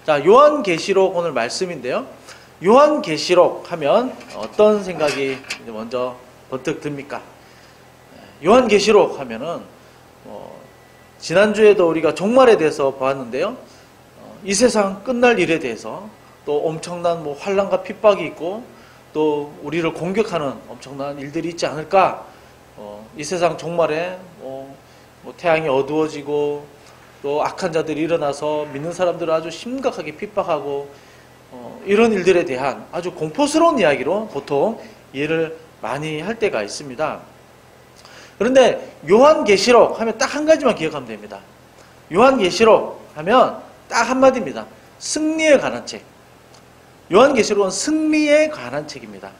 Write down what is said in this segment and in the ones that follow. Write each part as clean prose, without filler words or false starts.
자, 요한계시록 오늘 말씀인데요. 요한계시록 하면 어떤 생각이 먼저 번뜩 듭니까? 요한계시록 하면은 지난주에도 우리가 종말에 대해서 보았는데요. 이 세상 끝날 일에 대해서 또 엄청난 환난과 핍박이 있고 또 우리를 공격하는 엄청난 일들이 있지 않을까. 이 세상 종말에 태양이 어두워지고 또 악한 자들이 일어나서 믿는 사람들을 아주 심각하게 핍박하고 이런 일들에 대한 아주 공포스러운 이야기로 보통 이해를 많이 할 때가 있습니다. 그런데 요한계시록 하면 딱 한 가지만 기억하면 됩니다. 요한계시록 하면 딱 한마디입니다. 승리에 관한 책. 요한계시록은 승리에 관한 책입니다.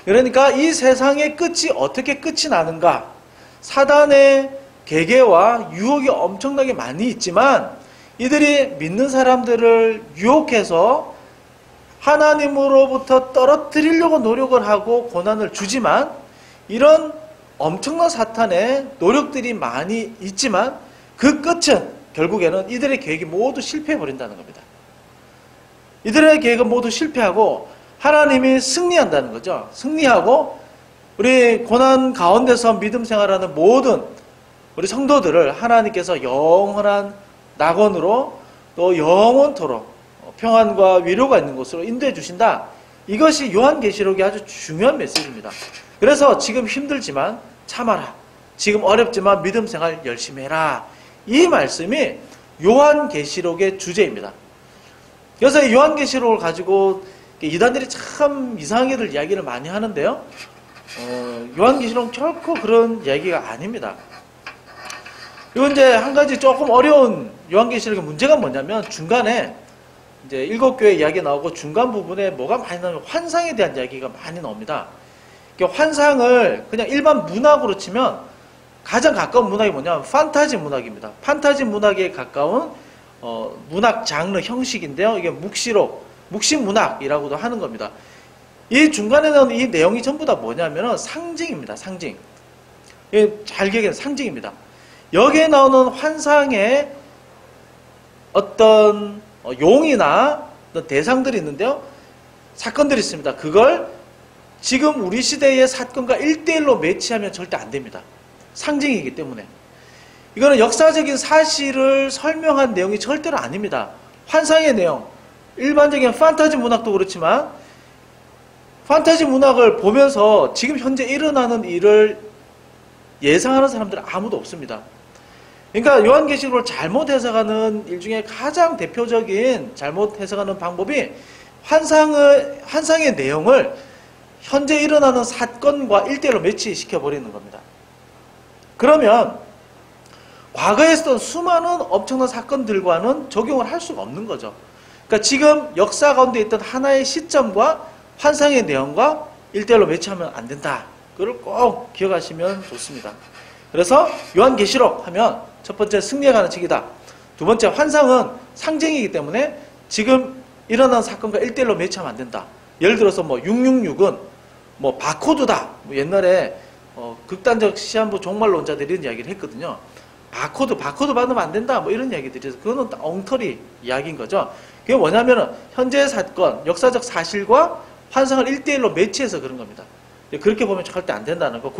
그러니까 이 세상의 끝이 어떻게 끝이 나는가? 사단의 계계와 유혹이 엄청나게 많이 있지만 이들이 믿는 사람들을 유혹해서 하나님으로부터 떨어뜨리려고 노력을 하고 고난을 주지만 이런 엄청난 사탄의 노력들이 많이 있지만 그 끝은 결국에는 이들의 계획이 모두 실패해버린다는 겁니다. 이들의 계획은 모두 실패하고 하나님이 승리한다는 거죠. 승리하고 우리 고난 가운데서 믿음 생활하는 모든 우리 성도들을 하나님께서 영원한 낙원으로 또 영원토록 평안과 위로가 있는 곳으로 인도해 주신다. 이것이 요한계시록의 아주 중요한 메시지입니다. 그래서 지금 힘들지만 참아라. 지금 어렵지만 믿음 생활 열심히 해라. 이 말씀이 요한계시록의 주제입니다. 그래서 이 요한계시록을 가지고 이단들이 참 이상하게들 이야기를 많이 하는데요. 요한계시록은 결코 그런 이야기가 아닙니다. 이건 이제 한 가지 조금 어려운 요한계시록의 문제가 뭐냐면 중간에 이제 7교회 이야기 나오고 중간 부분에 뭐가 많이 나오면 환상에 대한 이야기가 많이 나옵니다. 환상을 그냥 일반 문학으로 치면 가장 가까운 문학이 뭐냐면 판타지 문학입니다. 판타지 문학에 가까운 문학 장르 형식인데요. 이게 묵시문학이라고도 하는 겁니다. 이 중간에 나오는 이 내용이 전부 다 뭐냐면은 상징입니다. 상징. 잘 기억해야 상징입니다. 여기에 나오는 환상에 어떤 용이나 어떤 대상들이 있는데요. 사건들이 있습니다. 그걸 지금 우리 시대의 사건과 1대1로 매치하면 절대 안 됩니다. 상징이기 때문에. 이거는 역사적인 사실을 설명한 내용이 절대로 아닙니다. 환상의 내용. 일반적인 판타지 문학도 그렇지만 판타지 문학을 보면서 지금 현재 일어나는 일을 예상하는 사람들은 아무도 없습니다. 그러니까 요한계시록을 잘못 해석하는 일 중에 가장 대표적인 잘못 해석하는 방법이 환상의 내용을 현재 일어나는 사건과 1대1로 매치시켜버리는 겁니다. 그러면 과거에 있었던 수많은 엄청난 사건들과는 적용을 할 수가 없는 거죠. 그러니까 지금 역사 가운데 있던 하나의 시점과 환상의 내용과 1대1로 매치하면 안 된다. 그걸 꼭 기억하시면 좋습니다. 그래서 요한계시록 하면 첫 번째 승리에 관한 책이다. 두 번째 환상은 상징이기 때문에 지금 일어난 사건과 1대1로 매치하면 안 된다. 예를 들어서 666은 바코드다. 옛날에 극단적 시한부 종말론자들이 이런 이야기를 했거든요. 바코드 받으면 안 된다. 이런 이야기들이 있어서 그거는 엉터리 이야기인 거죠. 그게 뭐냐면은 현재의 사건, 역사적 사실과 환상을 1대1로 매치해서 그런 겁니다. 그렇게 보면 절대 안 된다는 거.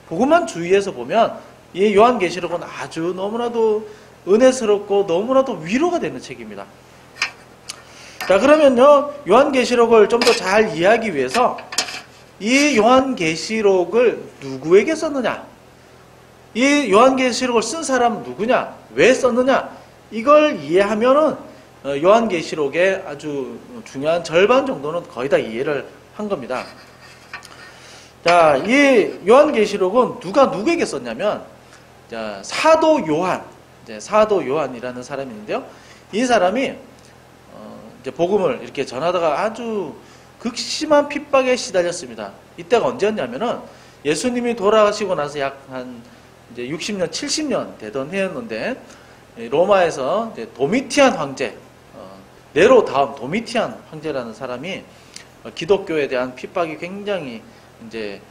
그거만 주의해서 보면 이 요한계시록은 아주 너무나도 은혜스럽고 너무나도 위로가 되는 책입니다. 자, 그러면요. 요한계시록을 좀 더 잘 이해하기 위해서 이 요한계시록을 누구에게 썼느냐? 이 요한계시록을 쓴 사람은 누구냐? 왜 썼느냐? 이걸 이해하면은 요한계시록의 아주 중요한 절반 정도는 거의 다 이해를 한 겁니다. 자, 이 요한계시록은 누가 누구에게 썼냐면 사도 요한이라는 사람이 있는데요. 이 사람이 이제 복음을 이렇게 전하다가 아주 극심한 핍박에 시달렸습니다. 이때가 언제였냐면은 예수님이 돌아가시고 나서 약 한 이제 60년, 70년 되던 해였는데 로마에서 이제 도미티안 황제, 네로 다음 도미티안 황제라는 사람이 기독교에 대한 핍박이 굉장히 이제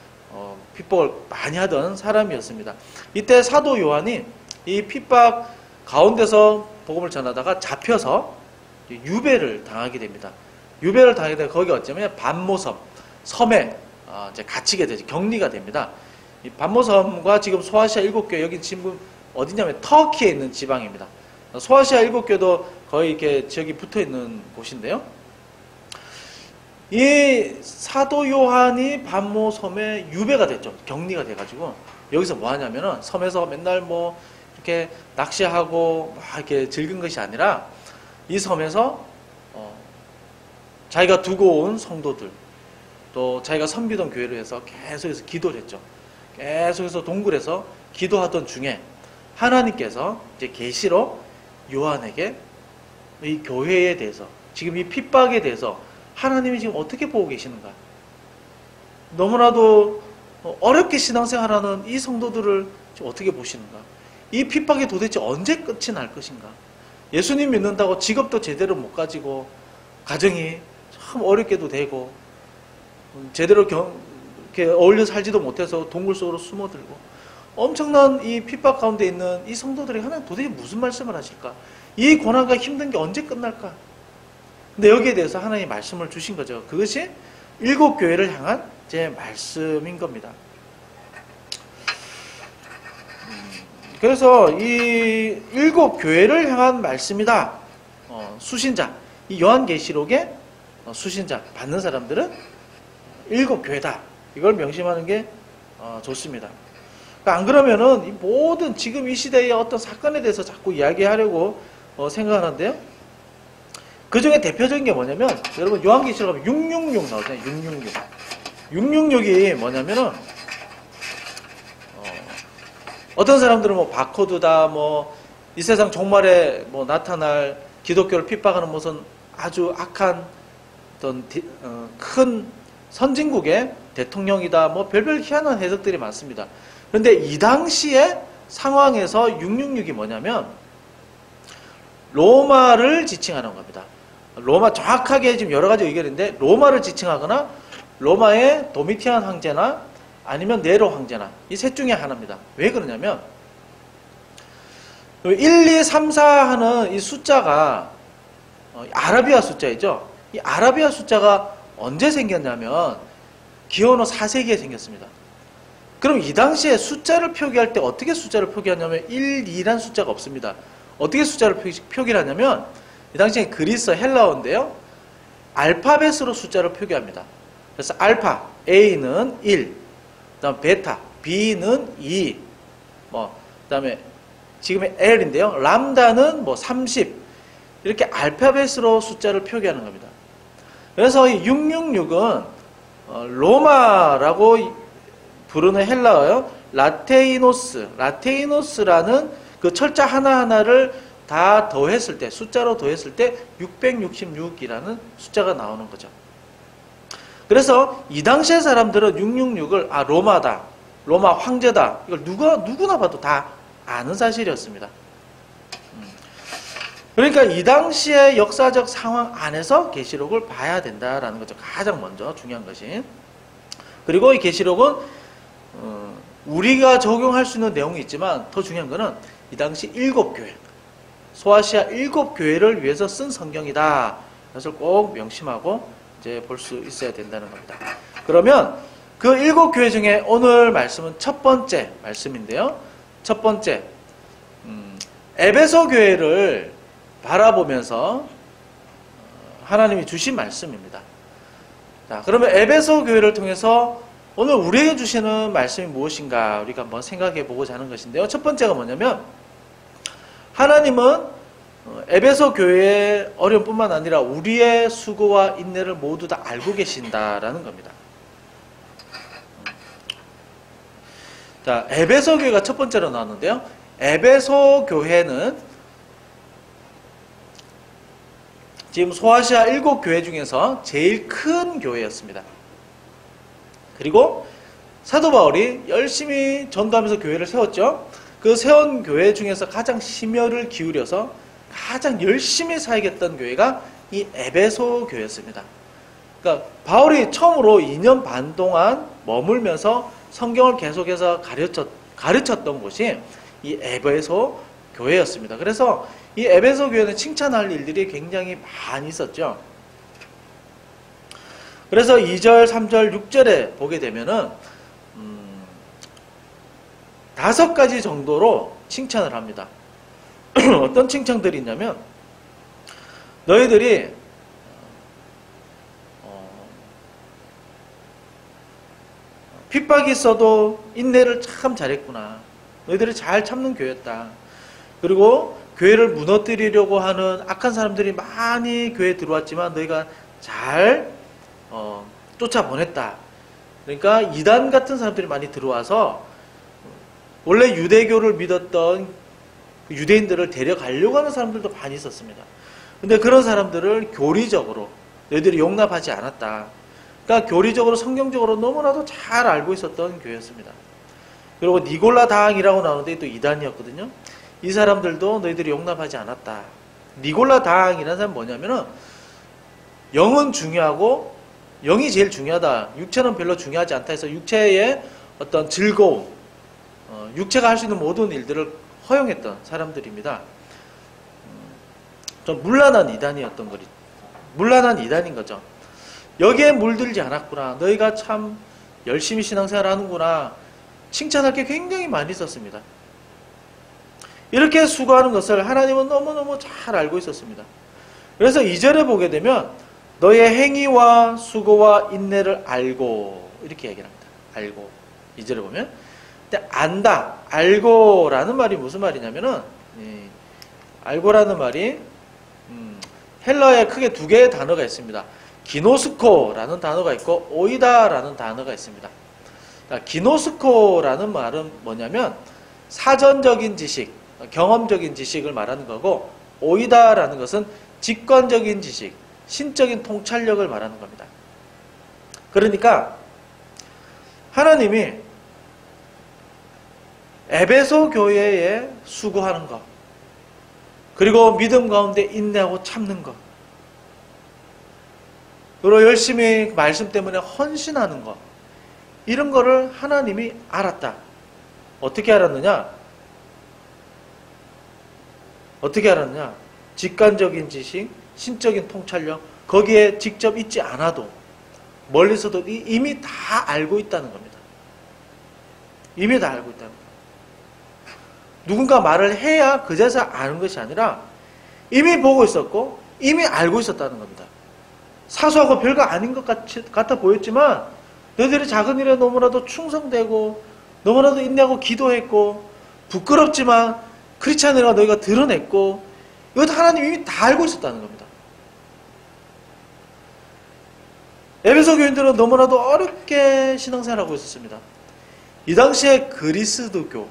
핍박을 많이 하던 사람이었습니다. 이때 사도 요한이 이 핍박 가운데서 복음을 전하다가 잡혀서 유배를 당하게 됩니다. 유배를 당하게 되면 거기가 어쩌면 반모섬, 섬에 이제 갇히게 되죠. 격리가 됩니다. 이 반모섬과 지금 소아시아 7교회, 여기 지금 어디냐면 터키에 있는 지방입니다. 소아시아 7교도 거의 이렇게 지역이 붙어 있는 곳인데요. 이 사도 요한이 반모섬에 유배가 됐죠. 격리가 돼가지고 여기서 뭐 하냐면은 섬에서 맨날 뭐 이렇게 낚시하고 막 이렇게 즐긴 것이 아니라 이 섬에서 자기가 두고 온 성도들, 또 자기가 섬기던 교회를 해서 계속해서 기도를 했죠. 계속해서 동굴에서 기도하던 중에 하나님께서 이제 계시로 요한에게 이 교회에 대해서, 지금 이 핍박에 대해서 하나님이 지금 어떻게 보고 계시는가? 너무나도 어렵게 신앙생활하는 이 성도들을 지금 어떻게 보시는가? 이 핍박이 도대체 언제 끝이 날 것인가? 예수님 믿는다고 직업도 제대로 못 가지고 가정이 참 어렵게도 되고 제대로 이렇게 어울려 살지도 못해서 동굴 속으로 숨어들고 엄청난 이 핍박 가운데 있는 이 성도들에게 하나님 도대체 무슨 말씀을 하실까? 이 고난과 힘든 게 언제 끝날까? 근데 여기에 대해서 하나님이 말씀을 주신 거죠. 그것이 7교회를 향한 제 말씀인 겁니다. 그래서 이 7교회를 향한 말씀이다. 수신자, 이 요한계시록의 수신자 받는 사람들은 7교회다. 이걸 명심하는 게 좋습니다. 그러니까 안 그러면은 이 모든 지금 이 시대의 어떤 사건에 대해서 자꾸 이야기하려고 생각하는데요. 그 중에 대표적인 게 뭐냐면, 여러분 요한계시록 하면 666 나오잖아요. 666. 666이 뭐냐면은 어떤 사람들은 뭐 바코드다, 뭐 이 세상 종말에 뭐 나타날 기독교를 핍박하는 무슨 아주 악한 어떤 큰 선진국의 대통령이다, 뭐 별별 희한한 해석들이 많습니다. 그런데 이 당시의 상황에서 666이 뭐냐면 로마를 지칭하는 겁니다. 로마, 정확하게 지금 여러 가지 의견인데 로마를 지칭하거나 로마의 도미티안 황제나 아니면 네로 황제나 이 셋 중에 하나입니다. 왜 그러냐면 1, 2, 3, 4 하는 이 숫자가 아라비아 숫자이죠. 이 아라비아 숫자가 언제 생겼냐면 기원후 4세기에 생겼습니다. 그럼 이 당시에 숫자를 표기할 때 어떻게 숫자를 표기하냐면 1, 2란 숫자가 없습니다. 어떻게 숫자를 표기를 하냐면 이 당시에 그리스 헬라어인데요. 알파벳으로 숫자를 표기합니다. 그래서 알파, A는 1, 그다음 베타, B는 2, 그다음에 지금의 L인데요. 람다는 30, 이렇게 알파벳으로 숫자를 표기하는 겁니다. 그래서 이 666은 로마라고 부르는 헬라어요. 라테이노스라는 그 철자 하나하나를 다 더했을 때, 숫자로 더했을 때 666이라는 숫자가 나오는 거죠. 그래서 이 당시의 사람들은 666을 로마다, 로마 황제다, 이걸 누구나 봐도 다 아는 사실이었습니다. 그러니까 이 당시의 역사적 상황 안에서 계시록을 봐야 된다라는 거죠. 가장 먼저 중요한 것이. 그리고 이 계시록은 우리가 적용할 수 있는 내용이 있지만 더 중요한 것은 이 당시 7교회, 소아시아 7교회를 위해서 쓴 성경이다. 그것을 꼭 명심하고 이제 볼 수 있어야 된다는 겁니다. 그러면 그 7교회 중에 오늘 말씀은 첫 번째 말씀인데요. 첫 번째, 에베소 교회를 바라보면서 하나님이 주신 말씀입니다. 자, 그러면 에베소 교회를 통해서 오늘 우리에게 주시는 말씀이 무엇인가 우리가 한번 생각해 보고자 하는 것인데요. 첫 번째가 뭐냐면 하나님은 에베소 교회의 어려움뿐만 아니라 우리의 수고와 인내를 모두 다 알고 계신다라는 겁니다. 자, 에베소 교회가 첫 번째로 나왔는데요. 에베소 교회는 지금 소아시아 7교회 중에서 제일 큰 교회였습니다. 그리고 사도 바울이 열심히 전도하면서 교회를 세웠죠. 그 세운 교회 중에서 가장 심혈을 기울여서 가장 열심히 사역했던 교회가 이 에베소 교회였습니다. 그러니까 바울이 처음으로 2년 반 동안 머물면서 성경을 계속해서 가르쳤던 곳이 이 에베소 교회였습니다. 그래서 이 에베소 교회는 칭찬할 일들이 굉장히 많이 있었죠. 그래서 2절, 3절, 6절에 보게 되면은 5가지 정도로 칭찬을 합니다. 어떤 칭찬들이 있냐면 너희들이 핍박이 있어도 인내를 참 잘했구나. 너희들이 잘 참는 교회였다. 그리고 교회를 무너뜨리려고 하는 악한 사람들이 많이 교회에 들어왔지만 너희가 잘 쫓아보냈다. 그러니까 이단 같은 사람들이 많이 들어와서 원래 유대교를 믿었던 유대인들을 데려가려고 하는 사람들도 많이 있었습니다. 근데 그런 사람들을 교리적으로 너희들이 용납하지 않았다. 그러니까 교리적으로 성경적으로 너무나도 잘 알고 있었던 교회였습니다. 그리고 니골라 다항이라고 나오는데 또 이단이었거든요. 이 사람들도 너희들이 용납하지 않았다. 니골라 다항이라는 사람은 뭐냐면은 영은 중요하고 영이 제일 중요하다. 육체는 별로 중요하지 않다 해서 육체의 어떤 즐거움, 육체가 할 수 있는 모든 일들을 허용했던 사람들입니다. 좀 문란한 이단이었던 거리. 문란한 이단인 거죠. 여기에 물들지 않았구나. 너희가 참 열심히 신앙생활 하는구나. 칭찬할 게 굉장히 많이 있었습니다. 이렇게 수고하는 것을 하나님은 너무너무 잘 알고 있었습니다. 그래서 2절에 보게 되면 너의 행위와 수고와 인내를 알고 이렇게 얘기를 합니다. 알고. 2절에 보면 근데 안다, 알고라는 말이 무슨 말이냐면은 알고라는 말이 헬라어에 크게 두 개의 단어가 있습니다. 기노스코라는 단어가 있고 오이다라는 단어가 있습니다. 기노스코라는 말은 뭐냐면 사전적인 지식, 경험적인 지식을 말하는 거고 오이다라는 것은 직관적인 지식, 신적인 통찰력을 말하는 겁니다. 그러니까 하나님이 에베소 교회에 수고하는 것, 그리고 믿음 가운데 인내하고 참는 것, 그리고 열심히 말씀 때문에 헌신하는 것, 이런 거를 하나님이 알았다. 어떻게 알았느냐? 어떻게 알았느냐? 직관적인 지식, 신적인 통찰력, 거기에 직접 있지 않아도 멀리서도 이미 다 알고 있다는 겁니다. 이미 다 알고 있다는 겁니다. 누군가 말을 해야 그제서 아는 것이 아니라 이미 보고 있었고 이미 알고 있었다는 겁니다. 사소하고 별거 아닌 것 같아 보였지만 너희들이 작은 일에 너무나도 충성되고 너무나도 인내하고 기도했고 부끄럽지만 그렇지 않으라 너희가 드러냈고 이것도 하나님이 이미 다 알고 있었다는 겁니다. 에베소 교인들은 너무나도 어렵게 신앙생활하고 있었습니다. 이 당시에 그리스도교,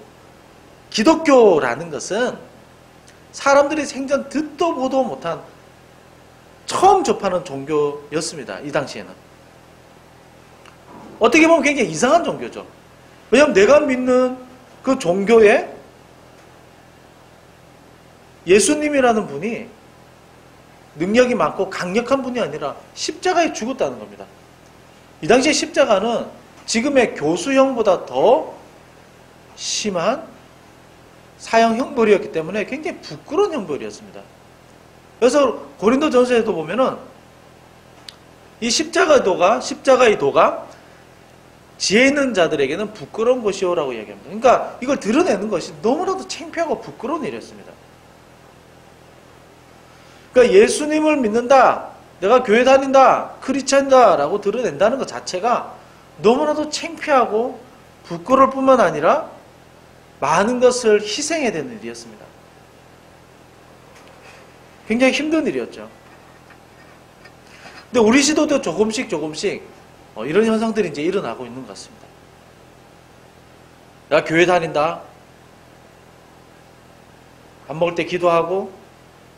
기독교라는 것은 사람들이 생전 듣도 보도 못한 처음 접하는 종교였습니다. 이 당시에는. 어떻게 보면 굉장히 이상한 종교죠. 왜냐하면 내가 믿는 그 종교에 예수님이라는 분이 능력이 많고 강력한 분이 아니라 십자가에 죽었다는 겁니다. 이 당시에 십자가는 지금의 교수형보다 더 심한 사형 형벌이었기 때문에 굉장히 부끄러운 형벌이었습니다. 그래서 고린도전서에도 보면은 이 십자가의 도가 지혜 있는 자들에게는 부끄러운 것이오라고 얘기합니다. 그러니까 이걸 드러내는 것이 너무나도 창피하고 부끄러운 일이었습니다. 그러니까 예수님을 믿는다, 내가 교회 다닌다, 크리스찬이다 라고 드러낸다는 것 자체가 너무나도 창피하고 부끄러울 뿐만 아니라 많은 것을 희생해야 되는 일이었습니다. 굉장히 힘든 일이었죠. 근데 우리 시도도 조금씩 이런 현상들이 이제 일어나고 있는 것 같습니다. 내가 교회 다닌다, 밥 먹을 때 기도하고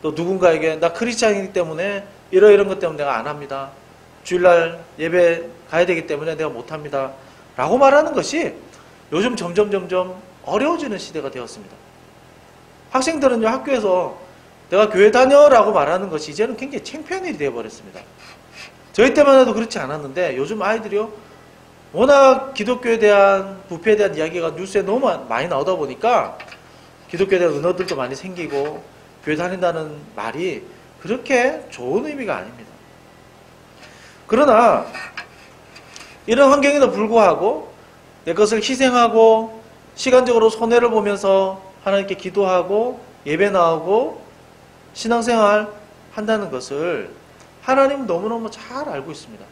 또 누군가에게 나 크리스찬이기 때문에 이런 것 때문에 내가 안 합니다. 주일날 예배 가야 되기 때문에 내가 못 합니다. 라고 말하는 것이 요즘 점점 어려워지는 시대가 되었습니다. 학생들은요, 학교에서 내가 교회 다녀라고 말하는 것이 이제는 굉장히 창피한 일이 되어버렸습니다. 저희 때만 해도 그렇지 않았는데 요즘 아이들이요, 워낙 기독교에 대한 부패에 대한 이야기가 뉴스에 너무 많이 나오다 보니까 기독교에 대한 은어들도 많이 생기고 교회 다닌다는 말이 그렇게 좋은 의미가 아닙니다. 그러나 이런 환경에도 불구하고 내 것을 희생하고 시간적으로 손해를 보면서 하나님께 기도하고 예배 나오고 신앙생활 한다는 것을 하나님은 너무너무 잘 알고 있습니다.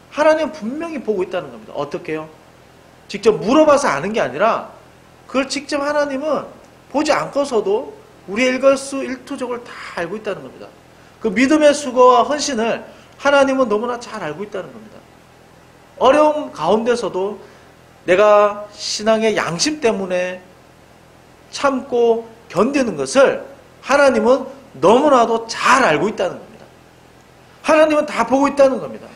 하나님은 분명히 보고 있다는 겁니다. 어떻게요? 직접 물어봐서 아는 게 아니라 그걸 직접 하나님은 보지 않고서도 우리의 일거수일투족을 다 알고 있다는 겁니다. 그 믿음의 수고와 헌신을 하나님은 너무나 잘 알고 있다는 겁니다. 어려움 가운데서도 내가 신앙의 양심 때문에 참고 견디는 것을 하나님은 너무나도 잘 알고 있다는 겁니다. 하나님은 다 보고 있다는 겁니다.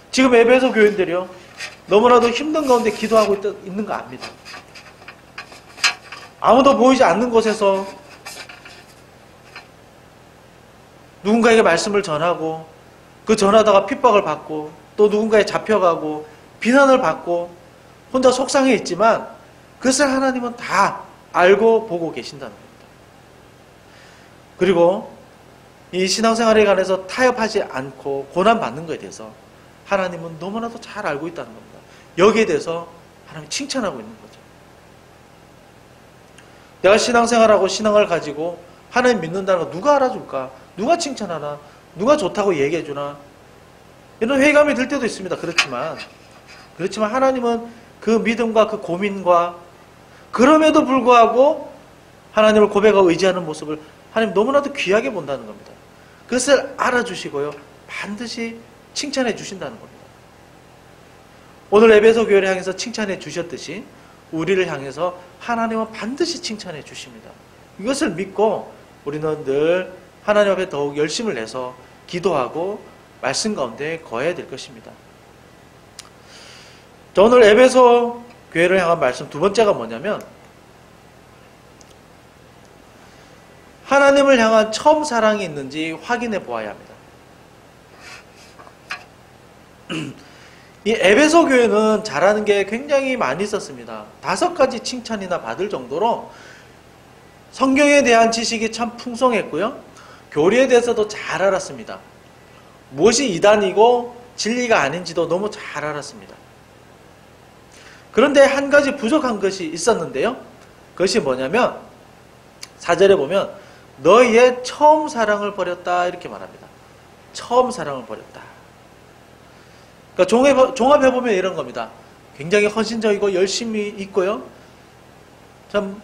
지금 에베소 교인들이요, 너무나도 힘든 가운데 기도하고 있는 거 압니다. 아무도 보이지 않는 곳에서 누군가에게 말씀을 전하고 그 전하다가 핍박을 받고 또 누군가에 잡혀가고 비난을 받고 혼자 속상해 있지만 그것을 하나님은 다 알고 보고 계신다는 겁니다. 그리고 이 신앙생활에 관해서 타협하지 않고 고난받는 것에 대해서 하나님은 너무나도 잘 알고 있다는 겁니다. 여기에 대해서 하나님이 칭찬하고 있는 거죠. 내가 신앙생활하고 신앙을 가지고 하나님 믿는다는 거 누가 알아줄까? 누가 칭찬하나? 누가 좋다고 얘기해주나? 이런 회의감이 들 때도 있습니다. 그렇지만 하나님은 그 믿음과 그 고민과 그럼에도 불구하고 하나님을 고백하고 의지하는 모습을 하나님 너무나도 귀하게 본다는 겁니다. 그것을 알아주시고요, 반드시 칭찬해 주신다는 겁니다. 오늘 에베소 교회를 향해서 칭찬해 주셨듯이 우리를 향해서 하나님은 반드시 칭찬해 주십니다. 이것을 믿고 우리는 늘 하나님 앞에 더욱 열심을 내서 기도하고 말씀 가운데 거해야 될 것입니다. 오늘 에베소 교회를 향한 말씀 두 번째가 뭐냐면, 하나님을 향한 처음 사랑이 있는지 확인해 보아야 합니다. 이 에베소 교회는 잘하는 게 굉장히 많이 있었습니다. 5가지 칭찬이나 받을 정도로 성경에 대한 지식이 참 풍성했고요, 교리에 대해서도 잘 알았습니다. 무엇이 이단이고 진리가 아닌지도 너무 잘 알았습니다. 그런데 한 가지 부족한 것이 있었는데요, 그것이 뭐냐면 4절에 보면 너희의 처음 사랑을 버렸다 이렇게 말합니다. 처음 사랑을 버렸다. 그러니까 종합해보면 이런 겁니다. 굉장히 헌신적이고 열심히 있고요, 참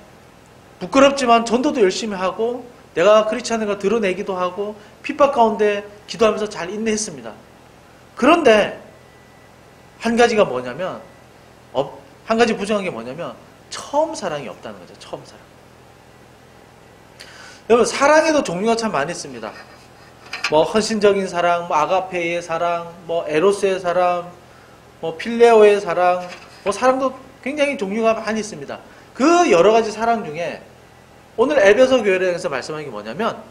부끄럽지만 전도도 열심히 하고 내가 그렇지 않은 걸 드러내기도 하고 핍박 가운데 기도하면서 잘 인내했습니다. 그런데 한 가지가 뭐냐면, 한 가지 부정한 게 뭐냐면 처음 사랑이 없다는 거죠. 처음 사랑. 여러분, 사랑에도 종류가 참 많이 있습니다. 뭐 헌신적인 사랑, 뭐 아가페의 사랑, 뭐 에로스의 사랑, 뭐 필레오의 사랑, 뭐 사랑도 굉장히 종류가 많이 있습니다. 그 여러 가지 사랑 중에 오늘 에베소 교회에서 말씀하는 게 뭐냐면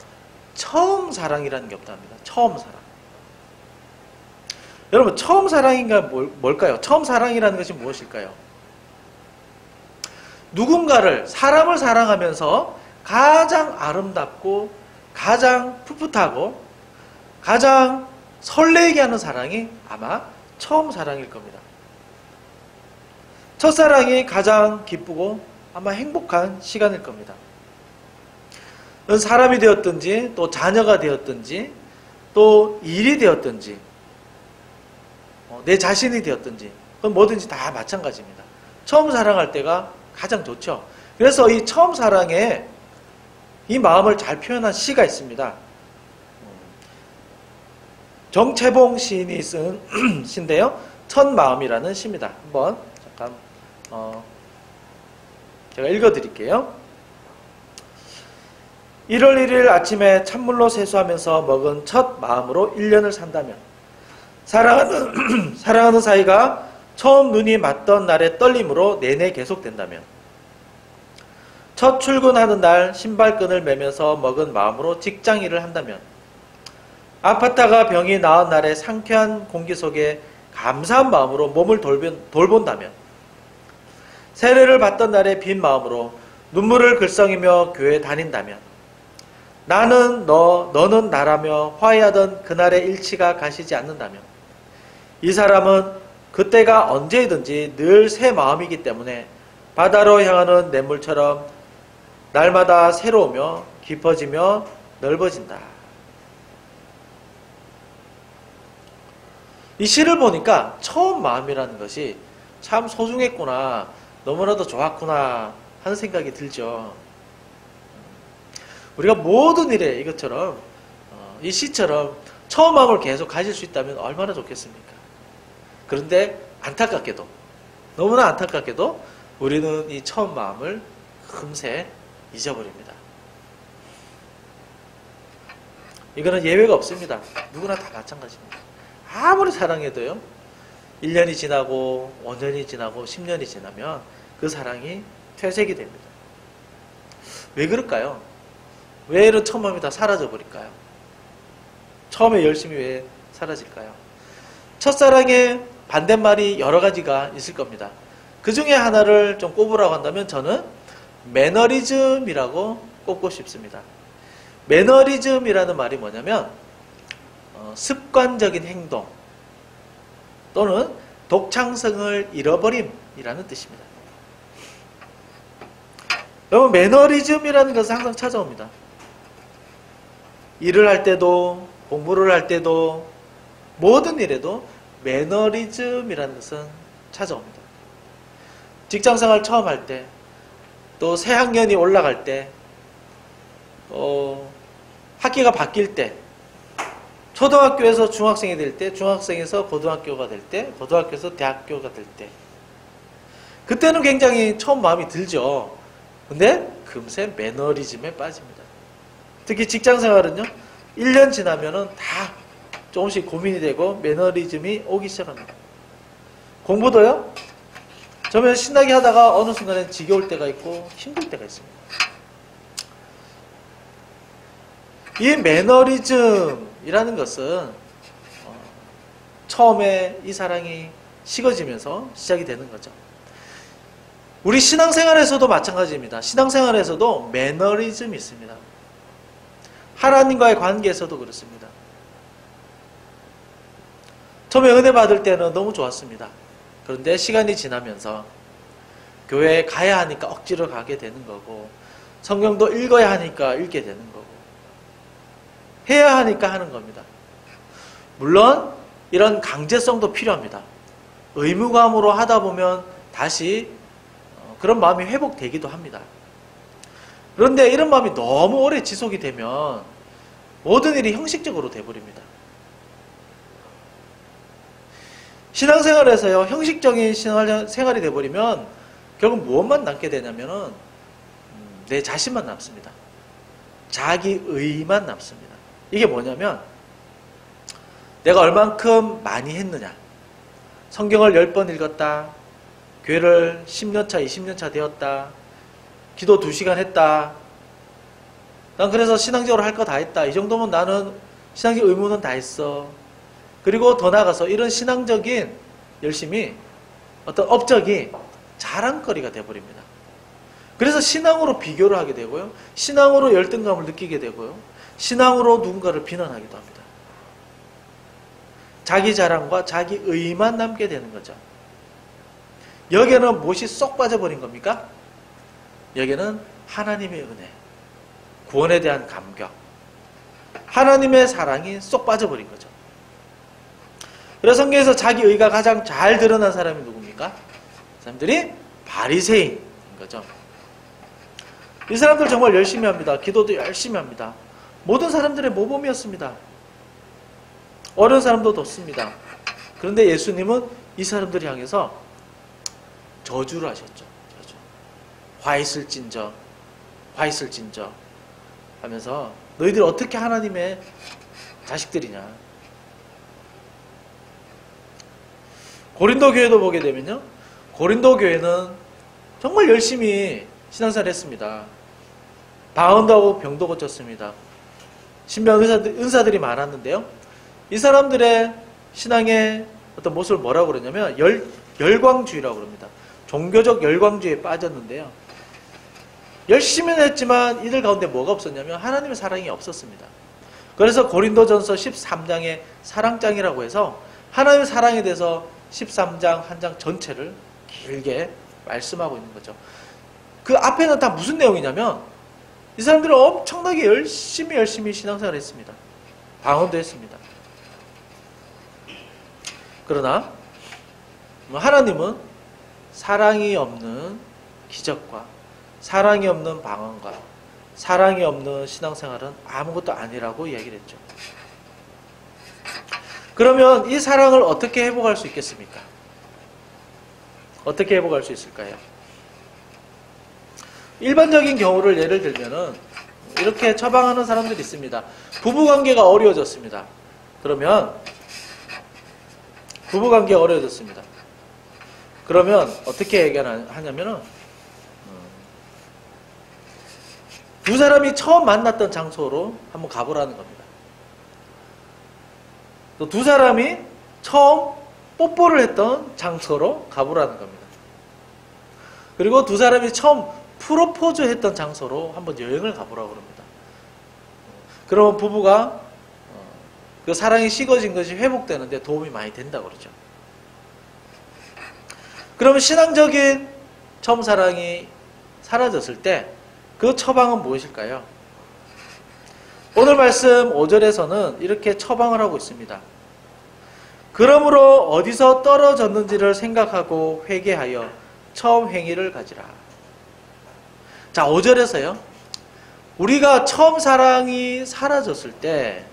처음 사랑이라는 게 없답니다. 처음 사랑. 여러분, 처음 사랑인가 뭘까요? 처음 사랑이라는 것이 무엇일까요? 누군가를, 사람을 사랑하면서 가장 아름답고 가장 풋풋하고 가장 설레게 하는 사랑이 아마 처음 사랑일 겁니다. 첫사랑이 가장 기쁘고 아마 행복한 시간일 겁니다. 사람이 되었든지 또 자녀가 되었든지 또 일이 되었든지 내 자신이 되었든지 그건 뭐든지 다 마찬가지입니다. 처음 사랑할 때가 가장 좋죠. 그래서 이 처음 사랑에 이 마음을 잘 표현한 시가 있습니다. 정채봉 시인이 쓴 시인데요, 첫 마음이라는 시입니다. 한번 잠깐 제가 읽어드릴게요. 1월 1일 아침에 찬물로 세수하면서 먹은 첫 마음으로 1년을 산다면, 사랑하는 사이가 처음 눈이 맞던 날의 떨림으로 내내 계속된다면, 첫 출근하는 날 신발끈을 매면서 먹은 마음으로 직장 일을 한다면, 아팠다가 병이 나은 날의 상쾌한 공기 속에 감사한 마음으로 몸을 돌본다면, 세례를 받던 날의 빈 마음으로 눈물을 글썽이며 교회에 다닌다면, 나는 너는 나라며 화해하던 그날의 일치가 가시지 않는다면, 이 사람은 그때가 언제이든지 늘 새 마음이기 때문에 바다로 향하는 냇물처럼 날마다 새로우며 깊어지며 넓어진다. 이 시를 보니까 처음 마음이라는 것이 참 소중했구나, 너무나도 좋았구나 하는 생각이 들죠. 우리가 모든 일에 이것처럼 이 시처럼 처음 마음을 계속 가질 수 있다면 얼마나 좋겠습니까? 그런데 안타깝게도, 너무나 안타깝게도 우리는 이 처음 마음을 금세 잊어버립니다. 이거는 예외가 없습니다. 누구나 다 마찬가지입니다. 아무리 사랑해도요, 1년이 지나고 5년이 지나고 10년이 지나면 그 사랑이 퇴색이 됩니다. 왜 그럴까요? 왜 이런 처음 마음이 다 사라져 버릴까요? 처음에 열심히 왜 사라질까요? 첫사랑의 반대말이 여러 가지가 있을 겁니다. 그 중에 하나를 좀 꼽으라고 한다면 저는 매너리즘이라고 꼽고 싶습니다. 매너리즘이라는 말이 뭐냐면 습관적인 행동 또는 독창성을 잃어버림이라는 뜻입니다. 여러분, 매너리즘이라는 것은 항상 찾아옵니다. 일을 할 때도, 공부를 할 때도, 모든 일에도 매너리즘이라는 것은 찾아옵니다. 직장생활 처음 할 때, 또 새 학년이 올라갈 때, 학기가 바뀔 때, 초등학교에서 중학생이 될 때, 중학생에서 고등학교가 될 때, 고등학교에서 대학교가 될 때, 그때는 굉장히 처음 마음이 들죠. 근데 금세 매너리즘에 빠집니다. 특히 직장생활은요, 1년 지나면은 다 조금씩 고민이 되고 매너리즘이 오기 시작합니다. 공부도요, 저는 신나게 하다가 어느 순간엔 지겨울 때가 있고 힘들 때가 있습니다. 이 매너리즘이라는 것은 처음에 이 사랑이 식어지면서 시작이 되는 거죠. 우리 신앙생활에서도 마찬가지입니다. 신앙생활에서도 매너리즘이 있습니다. 하나님과의 관계에서도 그렇습니다. 처음에 은혜 받을 때는 너무 좋았습니다. 그런데 시간이 지나면서 교회에 가야 하니까 억지로 가게 되는 거고, 성경도 읽어야 하니까 읽게 되는 거고, 해야 하니까 하는 겁니다. 물론 이런 강제성도 필요합니다. 의무감으로 하다 보면 다시 그런 마음이 회복되기도 합니다. 그런데 이런 마음이 너무 오래 지속이 되면 모든 일이 형식적으로 돼버립니다. 신앙생활에서요, 형식적인 생활이 돼버리면 결국 무엇만 남게 되냐면은 내 자신만 남습니다. 자기의만 남습니다. 이게 뭐냐면 내가 얼만큼 많이 했느냐, 성경을 10번 읽었다, 교회를 10년차, 20년차 되었다, 기도 2시간 했다, 난 그래서 신앙적으로 할 거 다 했다, 이 정도면 나는 신앙적 의무는 다 했어. 그리고 더 나아가서 이런 신앙적인 열심이 어떤 업적이 자랑거리가 되어버립니다. 그래서 신앙으로 비교를 하게 되고요, 신앙으로 열등감을 느끼게 되고요, 신앙으로 누군가를 비난하기도 합니다. 자기 자랑과 자기 의만 남게 되는 거죠. 여기에는 무엇이 쏙 빠져버린 겁니까? 여기에는 하나님의 은혜, 구원에 대한 감격, 하나님의 사랑이 쏙 빠져버린 거죠. 그래서 성경에서 자기 의가 가장 잘 드러난 사람이 누굽니까? 사람들이 바리새인인 거죠. 이 사람들 정말 열심히 합니다. 기도도 열심히 합니다. 모든 사람들의 모범이었습니다. 어려운 사람도 돕습니다. 그런데 예수님은 이 사람들을 향해서 저주를 하셨죠. 저주. 화 있을진저, 화 있을진저 하면서 너희들 어떻게 하나님의 자식들이냐. 고린도 교회도 보게 되면요, 고린도 교회는 정말 열심히 신앙생활을 했습니다. 방언도 하고 병도 고쳤습니다. 신비한 은사들이 많았는데요, 이 사람들의 신앙의 어떤 모습을 뭐라고 그러냐면 열광주의라고 그럽니다. 종교적 열광주의에 빠졌는데요. 열심히는 했지만 이들 가운데 뭐가 없었냐면 하나님의 사랑이 없었습니다. 그래서 고린도전서 13장의 사랑장이라고 해서 하나님의 사랑에 대해서 13장 한 장 전체를 길게 말씀하고 있는 거죠. 그 앞에는 다 무슨 내용이냐면 이 사람들은 엄청나게 열심히 신앙생활을 했습니다. 방언도 했습니다. 그러나 하나님은 사랑이 없는 기적과 사랑이 없는 방언과 사랑이 없는 신앙생활은 아무것도 아니라고 이야기를 했죠. 그러면 이 사랑을 어떻게 회복할 수 있겠습니까? 어떻게 회복할 수 있을까요? 일반적인 경우를 예를 들면은 이렇게 처방하는 사람들이 있습니다. 부부관계가 어려워졌습니다. 그러면 부부관계가 어려워졌습니다. 그러면 어떻게 얘기하냐면은 두 사람이 처음 만났던 장소로 한번 가보라는 겁니다. 또 두 사람이 처음 뽀뽀를 했던 장소로 가보라는 겁니다. 그리고 두 사람이 처음 프로포즈 했던 장소로 한번 여행을 가보라고 합니다. 그러면 부부가 그 사랑이 식어진 것이 회복되는데 도움이 많이 된다고 그러죠. 그러면 신앙적인 처음 사랑이 사라졌을 때 그 처방은 무엇일까요? 오늘 말씀 5절에서는 이렇게 처방을 하고 있습니다. 그러므로 어디서 떨어졌는지를 생각하고 회개하여 처음 행위를 가지라. 자, 5절에서요. 우리가 처음 사랑이 사라졌을 때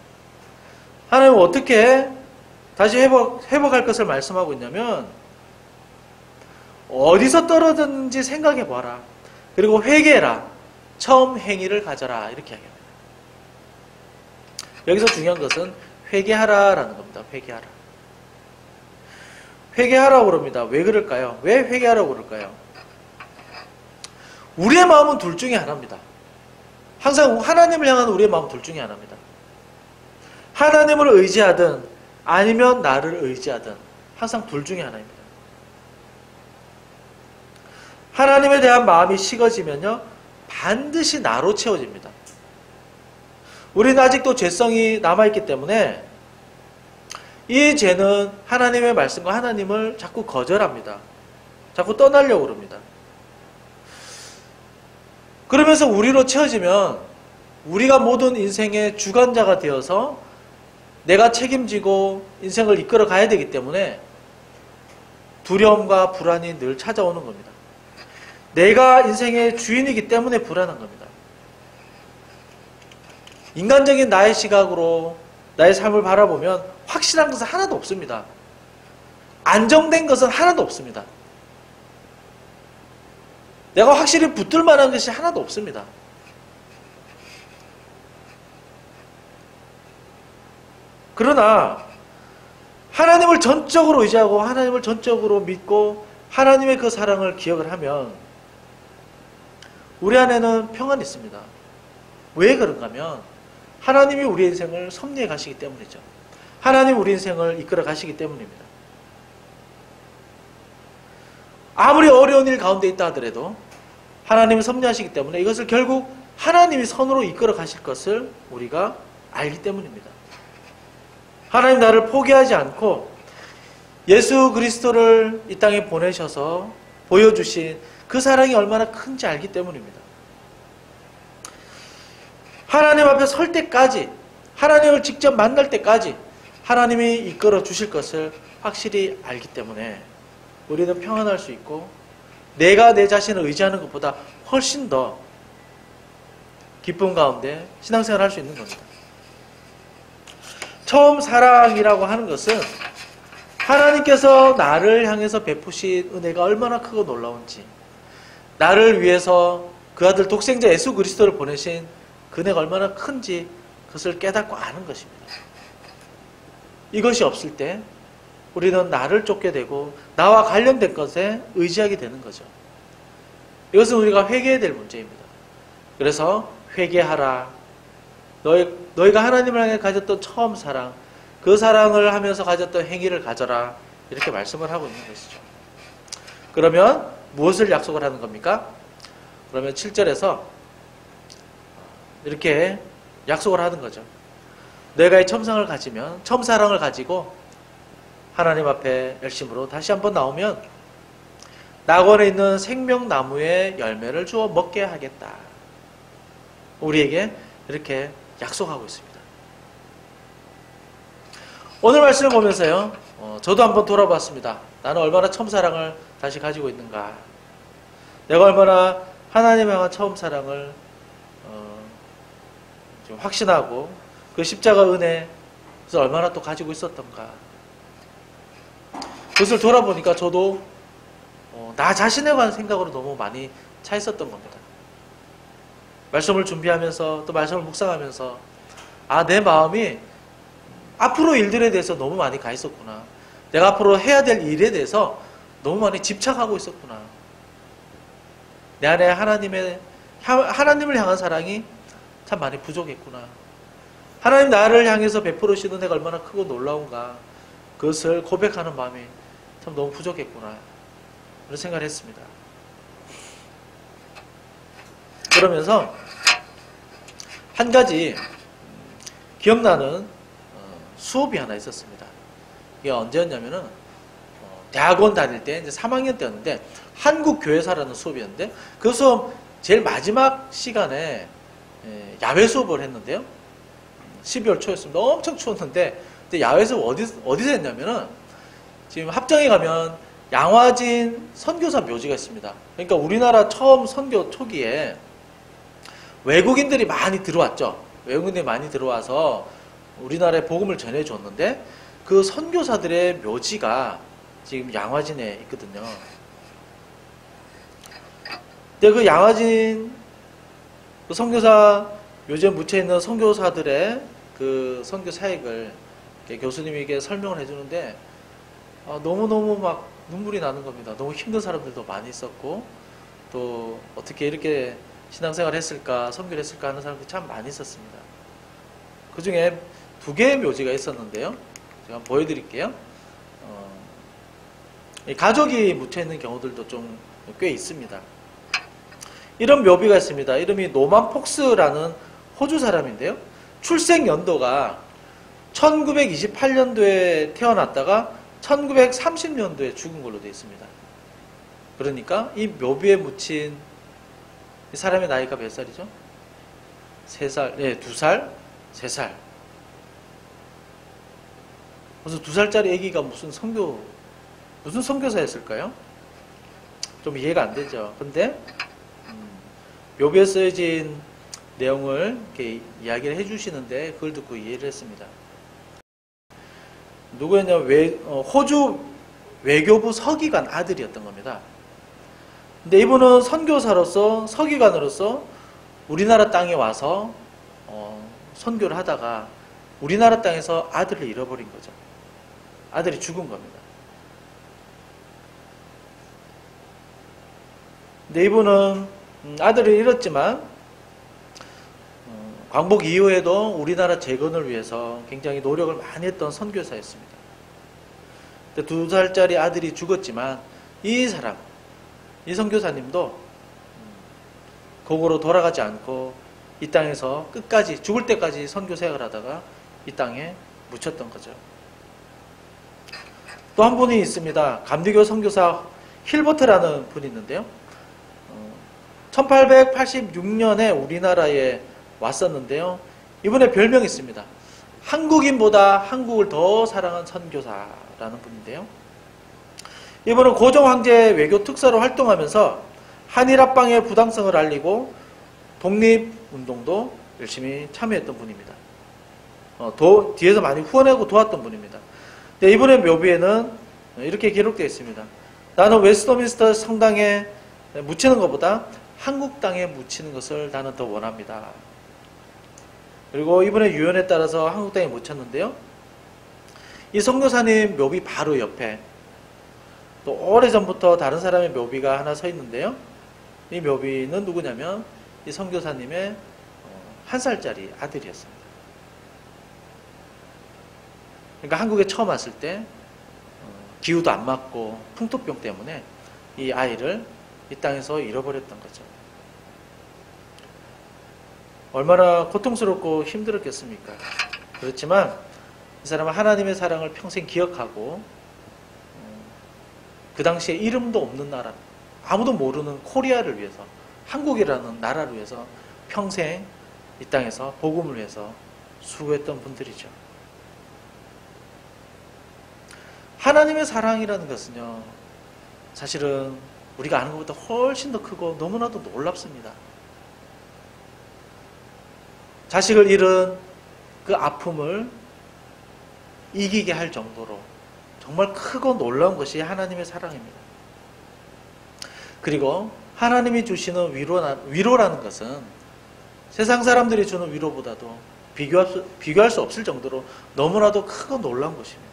하나님은 어떻게 다시 회복할 것을 말씀하고 있냐면 어디서 떨어졌는지 생각해 봐라. 그리고 회개해라. 처음 행위를 가져라. 이렇게 이야기합니다. 여기서 중요한 것은 회개하라라는 겁니다. 회개하라. 회개하라고 그럽니다. 왜 그럴까요? 왜 회개하라고 그럴까요? 우리의 마음은 둘 중에 하나입니다. 항상 하나님을 향한 우리의 마음은 둘 중에 하나입니다. 하나님을 의지하든 아니면 나를 의지하든 항상 둘 중에 하나입니다. 하나님에 대한 마음이 식어지면요 반드시 나로 채워집니다. 우리는 아직도 죄성이 남아있기 때문에 이 죄는 하나님의 말씀과 하나님을 자꾸 거절합니다. 자꾸 떠나려고 합니다. 그러면서 우리로 채워지면 우리가 모든 인생의 주관자가 되어서 내가 책임지고 인생을 이끌어 가야 되기 때문에 두려움과 불안이 늘 찾아오는 겁니다. 내가 인생의 주인이기 때문에 불안한 겁니다. 인간적인 나의 시각으로 나의 삶을 바라보면 확실한 것은 하나도 없습니다. 안정된 것은 하나도 없습니다. 내가 확실히 붙들 만한 것이 하나도 없습니다. 그러나 하나님을 전적으로 의지하고 하나님을 전적으로 믿고 하나님의 그 사랑을 기억을 하면 우리 안에는 평안이 있습니다. 왜 그런가 하면 하나님이 우리 인생을 섭리해 가시기 때문이죠. 하나님이 우리 인생을 이끌어 가시기 때문입니다. 아무리 어려운 일 가운데 있다 하더라도 하나님이 섭리하시기 때문에 이것을 결국 하나님이 선으로 이끌어 가실 것을 우리가 알기 때문입니다. 하나님 나를 포기하지 않고 예수 그리스도를 이 땅에 보내셔서 보여주신 그 사랑이 얼마나 큰지 알기 때문입니다. 하나님 앞에 설 때까지, 하나님을 직접 만날 때까지 하나님이 이끌어 주실 것을 확실히 알기 때문에 우리는 평안할 수 있고 내가 내 자신을 의지하는 것보다 훨씬 더 기쁨 가운데 신앙생활을 할 수 있는 겁니다. 처음 사랑이라고 하는 것은 하나님께서 나를 향해서 베푸신 은혜가 얼마나 크고 놀라운지, 나를 위해서 그 아들 독생자 예수 그리스도를 보내신 그 은혜가 얼마나 큰지 그것을 깨닫고 아는 것입니다. 이것이 없을 때 우리는 나를 쫓게 되고 나와 관련된 것에 의지하게 되는 거죠. 이것은 우리가 회개해야 될 문제입니다. 그래서 회개하라. 너희가 하나님을 향해 가졌던 처음 사랑, 그 사랑을 하면서 가졌던 행위를 가져라. 이렇게 말씀을 하고 있는 것이죠. 그러면 무엇을 약속을 하는 겁니까? 그러면 7절에서 이렇게 약속을 하는 거죠. 내가 이 첨사랑을 가지고 하나님 앞에 열심으로 다시 한번 나오면 낙원에 있는 생명나무의 열매를 주어 먹게 하겠다. 우리에게 이렇게 약속하고 있습니다. 오늘 말씀을 보면서요, 저도 한번 돌아봤습니다. 나는 얼마나 처음사랑을 다시 가지고 있는가. 내가 얼마나 하나님 향한 처음사랑을 좀 확신하고 그 십자가 은혜에서 얼마나 또 가지고 있었던가. 그것을 돌아보니까 저도 나 자신에 관한 생각으로 너무 많이 차 있었던 겁니다. 말씀을 준비하면서 또 말씀을 묵상하면서 내 마음이 앞으로 일들에 대해서 너무 많이 가 있었구나. 내가 앞으로 해야 될 일에 대해서 너무 많이 집착하고 있었구나. 내 안에 하나님을 향한 사랑이 참 많이 부족했구나. 하나님 나를 향해서 베풀으시는 은혜가 얼마나 크고 놀라운가. 그것을 고백하는 마음이 참 너무 부족했구나. 그런 생각을 했습니다. 그러면서 한 가지 기억나는 수업이 하나 있었습니다. 이게 언제였냐면은 대학원 다닐 때 이제 3학년 때였는데 한국교회사라는 수업이었는데 그 수업 제일 마지막 시간에 야외 수업을 했는데요. 12월 초였습니다. 엄청 추웠는데 야외 수업 어디서 했냐면은 지금 합정에 가면 양화진 선교사 묘지가 있습니다. 그러니까 우리나라 처음 선교 초기에 외국인들이 많이 들어왔죠. 외국인들이 많이 들어와서 우리나라에 복음을 전해줬는데 그 선교사들의 묘지가 지금 양화진에 있거든요. 근데 그 양화진 그 선교사 묘지에 묻혀있는 선교사들의 그 선교 사역을 교수님에게 설명을 해주는데 너무너무 막 눈물이 나는 겁니다. 너무 힘든 사람들도 많이 있었고 또 어떻게 이렇게 신앙생활을 했을까, 선교를 했을까 하는 사람들이 참 많이 있었습니다. 그 중에 2개의 묘지가 있었는데요. 제가 보여드릴게요. 가족이 묻혀있는 경우들도 좀 꽤 있습니다. 이런 묘비가 있습니다. 이름이 노만 폭스라는 호주 사람인데요. 출생 연도가 1928년도에 태어났다가 1930년도에 죽은 걸로 되어 있습니다. 그러니까 이 묘비에 묻힌 이 사람의 나이가 몇 살이죠? 3살, 2살, 3살. 그래서 2살짜리 아기가 무슨 선교사였을까요? 좀 이해가 안 되죠. 근데 묘비에 쓰여진 내용을 이렇게 이야기를 해주시는데 그걸 듣고 이해를 했습니다. 누구였냐면 호주 외교부 서기관 아들이었던 겁니다. 근데 이분은 선교사로서 서기관으로서 우리나라 땅에 와서 선교를 하다가 우리나라 땅에서 아들을 잃어버린 거죠. 아들이 죽은 겁니다. 근데 이분은 아들을 잃었지만 광복 이후에도 우리나라 재건을 위해서 굉장히 노력을 많이 했던 선교사였습니다. 근데 2살짜리 아들이 죽었지만 이 선교사님도 거꾸로 돌아가지 않고 이 땅에서 끝까지 죽을 때까지 선교 생활을 하다가 이 땅에 묻혔던 거죠. 또 한 분이 있습니다. 감리교 선교사 힐버트라는 분이 있는데요. 1886년에 우리나라에 왔었는데요. 이분의 별명이 있습니다. 한국인보다 한국을 더 사랑한 선교사라는 분인데요. 이분은 고종 황제 외교 특사로 활동하면서 한일 합방의 부당성을 알리고 독립운동도 열심히 참여했던 분입니다. 뒤에서 많이 후원하고 도왔던 분입니다. 네, 이분의 묘비에는 이렇게 기록되어 있습니다. 나는 웨스트민스터 성당에 묻히는 것보다 한국 땅에 묻히는 것을 나는 더 원합니다. 그리고 이분의 유언에 따라서 한국 땅에 묻혔는데요. 이 선교사님 묘비 바로 옆에 또 오래전부터 다른 사람의 묘비가 하나 서 있는데요. 이 묘비는 누구냐면 이 선교사님의 1살짜리 아들이었습니다. 그러니까 한국에 처음 왔을 때 기후도 안 맞고 풍토병 때문에 이 아이를 이 땅에서 잃어버렸던 거죠. 얼마나 고통스럽고 힘들었겠습니까? 그렇지만 이 사람은 하나님의 사랑을 평생 기억하고 그 당시에 이름도 없는 나라, 아무도 모르는 코리아를 위해서, 한국이라는 나라를 위해서 평생 이 땅에서 복음을 위해서 수고했던 분들이죠. 하나님의 사랑이라는 것은요, 사실은 우리가 아는 것보다 훨씬 더 크고 너무나도 놀랍습니다. 자식을 잃은 그 아픔을 이기게 할 정도로 정말 크고 놀라운 것이 하나님의 사랑입니다. 그리고 하나님이 주시는 위로라는 것은 세상 사람들이 주는 위로보다도 비교할 수 없을 정도로 너무나도 크고 놀라운 것입니다.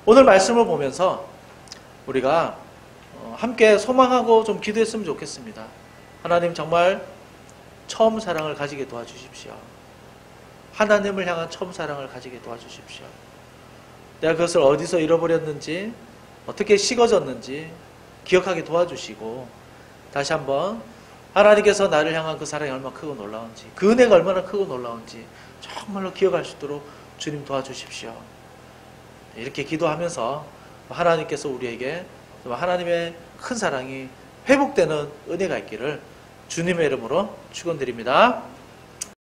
오늘 말씀을 보면서 우리가 함께 소망하고 좀 기도했으면 좋겠습니다. 하나님 정말 처음 사랑을 가지게 도와주십시오. 하나님을 향한 처음 사랑을 가지게 도와주십시오. 내가 그것을 어디서 잃어버렸는지, 어떻게 식어졌는지 기억하게 도와주시고, 다시 한번 하나님께서 나를 향한 그 사랑이 얼마나 크고 놀라운지, 그 은혜가 얼마나 크고 놀라운지 정말로 기억할 수 있도록 주님 도와주십시오. 이렇게 기도하면서 하나님께서 우리에게 하나님의 큰 사랑이 회복되는 은혜가 있기를 주님의 이름으로 축원드립니다.